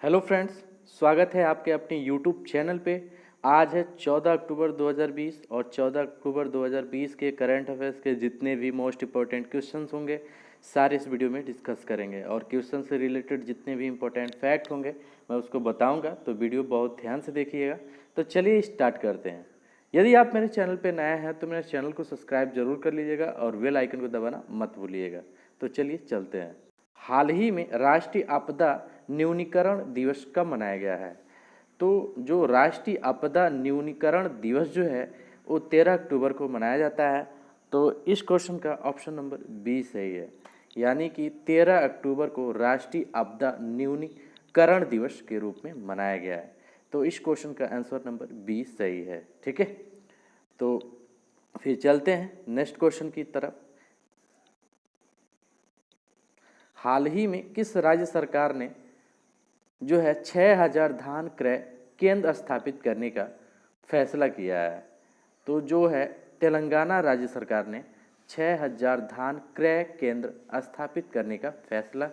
Hello friends, स्वागत है आपके अपने यूट्यूब चैनल पे। आज है 14 अक्टूबर 2020 और 14 अक्टूबर 2020 के करंट अफेयर्स के जितने भी मोस्ट इम्पोर्टेंट क्वेश्चंस होंगे सारे इस वीडियो में डिस्कस करेंगे और क्वेश्चन से रिलेटेड जितने भी इम्पोर्टेंट फैक्ट होंगे मैं उसको बताऊंगा, तो वीडियो बहुत ध्यान से देखिएगा। तो चलिए स्टार्ट करते हैं। यदि आप मेरे चैनल पर नए हैं तो मेरे चैनल को सब्सक्राइब जरूर कर लीजिएगा और बेल आइकन को दबाना मत भूलिएगा। तो चलिए चलते हैं। हाल ही में राष्ट्रीय आपदा न्यूनीकरण दिवस कब मनाया गया है? तो जो राष्ट्रीय आपदा न्यूनीकरण दिवस जो है वो 13 अक्टूबर को मनाया जाता है। तो इस क्वेश्चन का ऑप्शन नंबर बी सही है, यानी कि 13 अक्टूबर को राष्ट्रीय आपदा न्यूनीकरण दिवस के रूप में मनाया गया है। तो इस क्वेश्चन का आंसर नंबर बी सही है। ठीक है, तो फिर चलते हैं नेक्स्ट क्वेश्चन की तरफ। हाल ही में किस राज्य सरकार ने जो है 6000 धान क्रय केंद्र स्थापित करने का फैसला किया है? तो जो है तेलंगाना राज्य सरकार ने 6000 धान क्रय केंद्र स्थापित करने का फैसला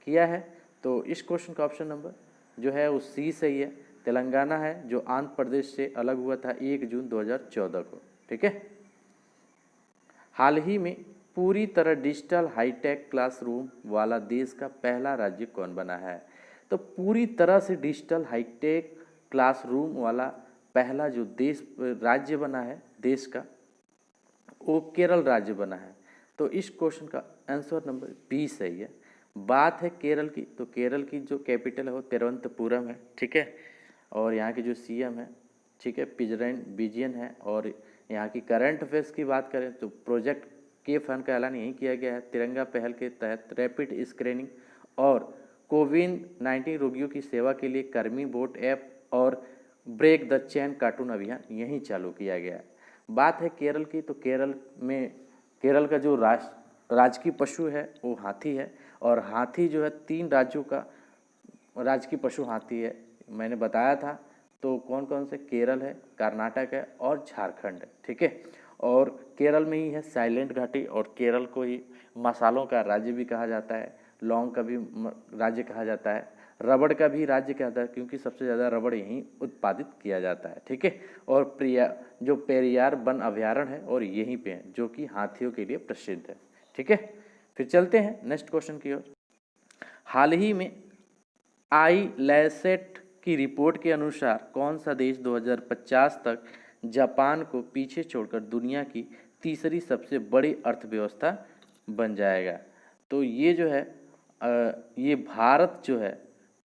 किया है। तो इस क्वेश्चन का ऑप्शन नंबर जो है वो सी सही है। तेलंगाना है जो आंध्र प्रदेश से अलग हुआ था 1 जून 2014 को। ठीक है, हाल ही में पूरी तरह डिजिटल हाईटेक क्लासरूम वाला देश का पहला राज्य कौन बना है? तो पूरी तरह से डिजिटल हाईटेक क्लासरूम वाला पहला जो देश राज्य बना है देश का, वो केरल राज्य बना है। तो इस क्वेश्चन का आंसर नंबर बी सही है। बात है केरल की, तो केरल की जो कैपिटल है वो तिरुवनंतपुरम है। ठीक है, और यहाँ के जो सीएम है, ठीक है, पिजरैन विजयन है। और यहाँ की करंट अफेयर्स की बात करें तो प्रोजेक्ट के फंड का ऐलान यही किया गया है। तिरंगा पहल के तहत रैपिड स्क्रीनिंग और कोविड-19 रोगियों की सेवा के लिए कर्मी बोट ऐप और ब्रेक द चेन कार्टून अभियान यहीं चालू किया गया है। बात है केरल की, तो केरल का जो राजकीय पशु है वो हाथी है। और हाथी जो है 3 राज्यों का राजकीय पशु हाथी है, मैंने बताया था। तो कौन कौन से? केरल है, कर्नाटक है और झारखंड है। ठीक है, और केरल में ही है साइलेंट घाटी, और केरल को ही मसालों का राज्य भी कहा जाता है, लौंग का भी राज्य कहा जाता है, रबड़ का भी राज्य कहता है क्योंकि सबसे ज़्यादा रबड़ यहीं उत्पादित किया जाता है। ठीक है, और जो पेरियार वन अभ्यारण्य है और यहीं पे है जो कि हाथियों के लिए प्रसिद्ध है। ठीक है, फिर चलते हैं नेक्स्ट क्वेश्चन की ओर। हाल ही में आईलैसेट की रिपोर्ट के अनुसार कौन सा देश 2050 तक जापान को पीछे छोड़कर दुनिया की तीसरी सबसे बड़ी अर्थव्यवस्था बन जाएगा? तो ये जो है ये भारत जो है,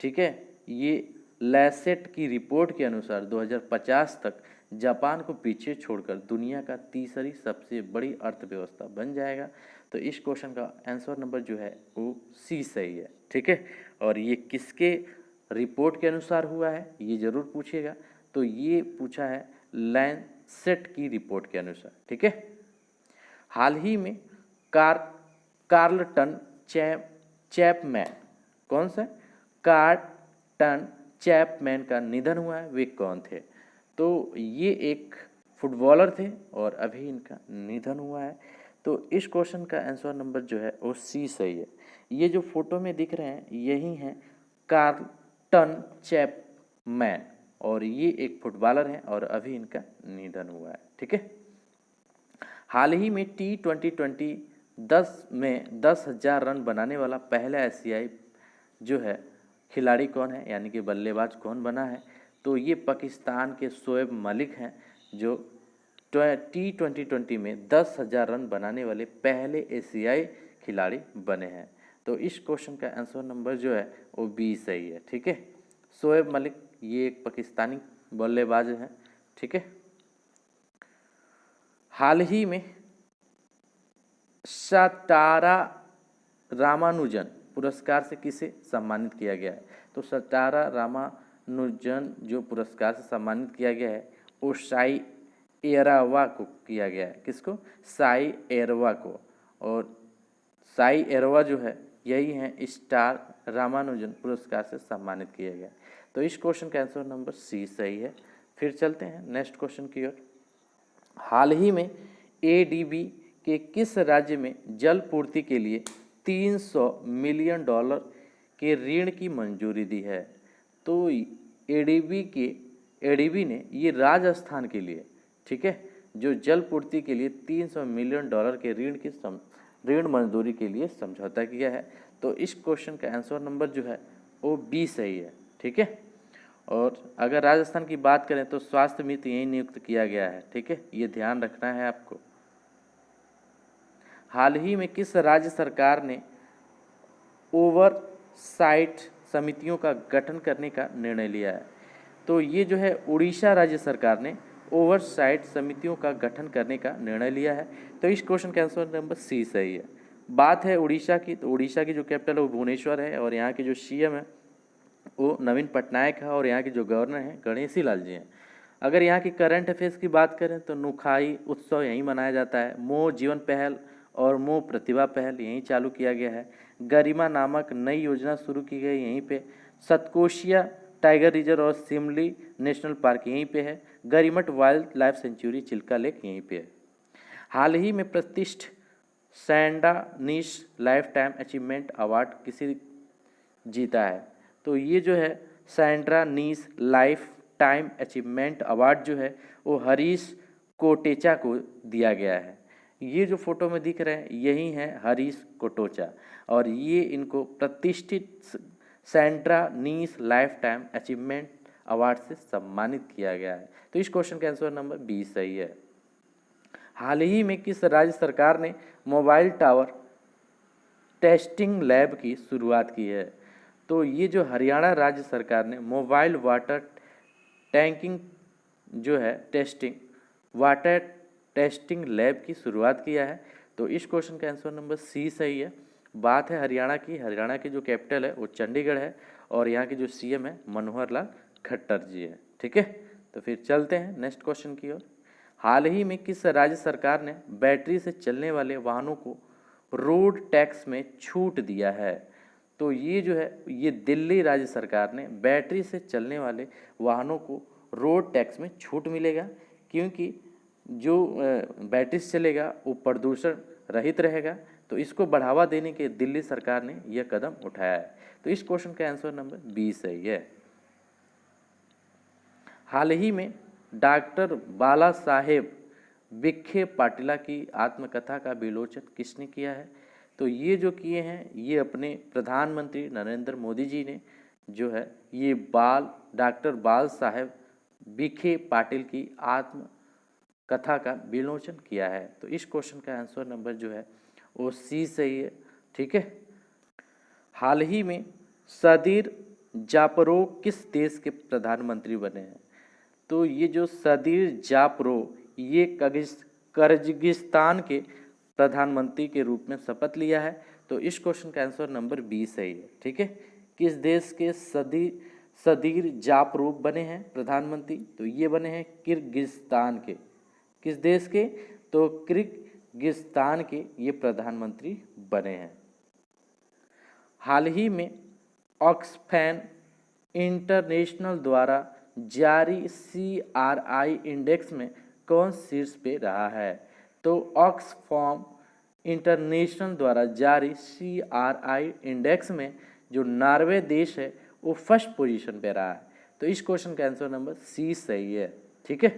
ठीक है, ये लैसेट की रिपोर्ट के अनुसार 2050 तक जापान को पीछे छोड़कर दुनिया का तीसरी सबसे बड़ी अर्थव्यवस्था बन जाएगा। तो इस क्वेश्चन का आंसर नंबर जो है वो सी सही है। ठीक है, और ये किसके रिपोर्ट के अनुसार हुआ है ये ज़रूर पूछिएगा। तो ये पूछा है लैंसेट की रिपोर्ट के अनुसार। ठीक है, हाल ही में कार्लटन चैपमैन, कौन सा? कार्लटन चैपमैन का निधन हुआ है, वे कौन थे? तो ये एक फुटबॉलर थे और अभी इनका निधन हुआ है। तो इस क्वेश्चन का आंसर नंबर जो है वो सी सही है। ये जो फोटो में दिख रहे हैं यही हैं कार्लटन चैपमैन, और ये एक फुटबॉलर हैं और अभी इनका निधन हुआ है। ठीक है, हाल ही में T20 में 10,000 रन बनाने वाला पहला एशियाई जो है खिलाड़ी कौन है, यानी कि बल्लेबाज कौन बना है? तो ये पाकिस्तान के शोएब मलिक हैं जो T20 में 10,000 रन बनाने वाले पहले एशियाई खिलाड़ी बने हैं। तो इस क्वेश्चन का आंसर नंबर जो है वो बी सही है। ठीक है, शोएब मलिक ये एक पाकिस्तानी बल्लेबाज हैं। ठीक है, हाल ही में सटारा रामानुजन पुरस्कार से किसे सम्मानित किया गया है? तो सटारा रामानुजन जो पुरस्कार से सम्मानित किया गया है वो साई एरावा को किया गया है। किसको? साई एरवा को। और साई एरवा जो है यही है स्टार रामानुजन पुरस्कार से सम्मानित किया गया। तो इस क्वेश्चन का आंसर नंबर सी सही है। फिर चलते हैं नेक्स्ट क्वेश्चन की ओर। हाल ही में एडीबी के किस राज्य में जल पूर्ति के लिए $300 मिलियन के ऋण की मंजूरी दी है? तो एडीबी ने ये राजस्थान के लिए, ठीक है, जो जल पूर्ति के लिए $300 मिलियन के ऋण मंजूरी के लिए समझौता किया है। तो इस क्वेश्चन का आंसर नंबर जो है वो बी सही है, ठीक है। और अगर राजस्थान की बात करें तो स्वास्थ्य मित्र यही नियुक्त किया गया है, ठीक है, ये ध्यान रखना है आपको। हाल ही में किस राज्य सरकार ने ओवरसाइट समितियों का गठन करने का निर्णय लिया है? तो ये जो है उड़ीसा राज्य सरकार ने ओवरसाइट समितियों का गठन करने का निर्णय लिया है। तो इस क्वेश्चन का आंसर नंबर सी सही है। बात है उड़ीसा की, तो उड़ीसा की जो कैपिटल है वो भुवनेश्वर है और यहाँ के जो सीएम है वो नवीन पटनायक है और यहाँ के जो गवर्नर हैं गणेशी लाल जी हैं। अगर यहाँ की करंट अफेयर्स की बात करें तो नुखाई उत्सव यहीं मनाया जाता है। मोह जीवन पहल और मोह प्रतिभा पहल यहीं चालू किया गया है। गरिमा नामक नई योजना शुरू की गई यहीं पे। सतकोशिया टाइगर रिजर्व और सिमली नेशनल पार्क यहीं पे है। Gahirmatha wildlife sanctuary Chilika lake यहीं पे है। हाल ही में प्रतिष्ठित सैंडा नीश लाइफ टाइम अचीवमेंट अवार्ड किसी जीता है? तो ये जो है सैंड्रा नीस लाइफ टाइम अचीवमेंट अवार्ड जो है वो हरीश कोटेचा को दिया गया है। ये जो फोटो में दिख रहे हैं यही हैं हरीश कोटेचा और ये इनको प्रतिष्ठित सैंड्रा नीस लाइफ टाइम अचीवमेंट अवार्ड से सम्मानित किया गया है। तो इस क्वेश्चन का आंसर नंबर 20 सही है। हाल ही में किस राज्य सरकार ने मोबाइल टावर टेस्टिंग लैब की शुरुआत की है? तो ये जो हरियाणा राज्य सरकार ने मोबाइल वाटर टैंकिंग जो है वाटर टेस्टिंग लैब की शुरुआत किया है। तो इस क्वेश्चन का आंसर नंबर सी सही है। बात है हरियाणा की, हरियाणा की जो कैपिटल है वो चंडीगढ़ है और यहाँ के जो सीएम है मनोहर लाल खट्टर जी है, ठीक है। तो फिर चलते हैं नेक्स्ट क्वेश्चन की ओर। हाल ही में किस राज्य सरकार ने बैटरी से चलने वाले वाहनों को रोड टैक्स में छूट दिया है? तो ये जो है ये दिल्ली राज्य सरकार ने बैटरी से चलने वाले वाहनों को रोड टैक्स में छूट मिलेगा, क्योंकि जो बैटरी से चलेगा वो प्रदूषण रहित रहेगा। तो इसको बढ़ावा देने के दिल्ली सरकार ने यह कदम उठाया है। तो इस क्वेश्चन का आंसर नंबर 20 सही है। हाल ही में डॉक्टर बाला साहेब विखे पाटिला की आत्मकथा का विलोचन किसने किया है? तो ये जो किए हैं ये अपने प्रधानमंत्री नरेंद्र मोदी जी ने जो है ये डॉक्टर बाल साहेब विखे पाटिल की आत्मकथा का विलोचन किया है। तो इस क्वेश्चन का आंसर नंबर जो है वो सी सही है, ठीक है। हाल ही में सदीर जापरोव किस देश के प्रधानमंत्री बने हैं? तो ये जो सदीर जापरोव ये कर्जिगिस्तान के प्रधानमंत्री के रूप में शपथ लिया है। तो इस क्वेश्चन का आंसर नंबर 20 सही है, ठीक है। किस देश के सदीर जापरोव बने हैं प्रधानमंत्री? तो ये बने हैं किर्गिस्तान के। किस देश के? तो किर्गिस्तान के ये प्रधानमंत्री बने हैं। हाल ही में ऑक्सफैम इंटरनेशनल द्वारा जारी CRI इंडेक्स में कौन शीर्ष पे रहा है? तो ऑक्सफैम इंटरनेशनल द्वारा जारी CRI इंडेक्स में जो नॉर्वे देश है वो फर्स्ट पोजीशन पे रहा है। तो इस क्वेश्चन का आंसर नंबर सी सही है, ठीक है।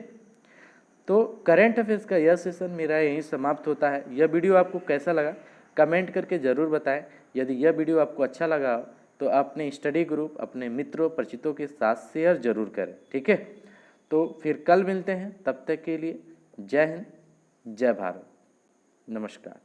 तो करंट अफेयर्स का यह सेशन मेरा यहीं समाप्त होता है। यह वीडियो आपको कैसा लगा कमेंट करके ज़रूर बताएं। यदि यह वीडियो आपको अच्छा लगा तो अपने स्टडी ग्रुप अपने मित्रों परिचितों के साथ शेयर जरूर करें, ठीक है। तो फिर कल मिलते हैं, तब तक के लिए जय हिंद जय भारत, नमस्कार।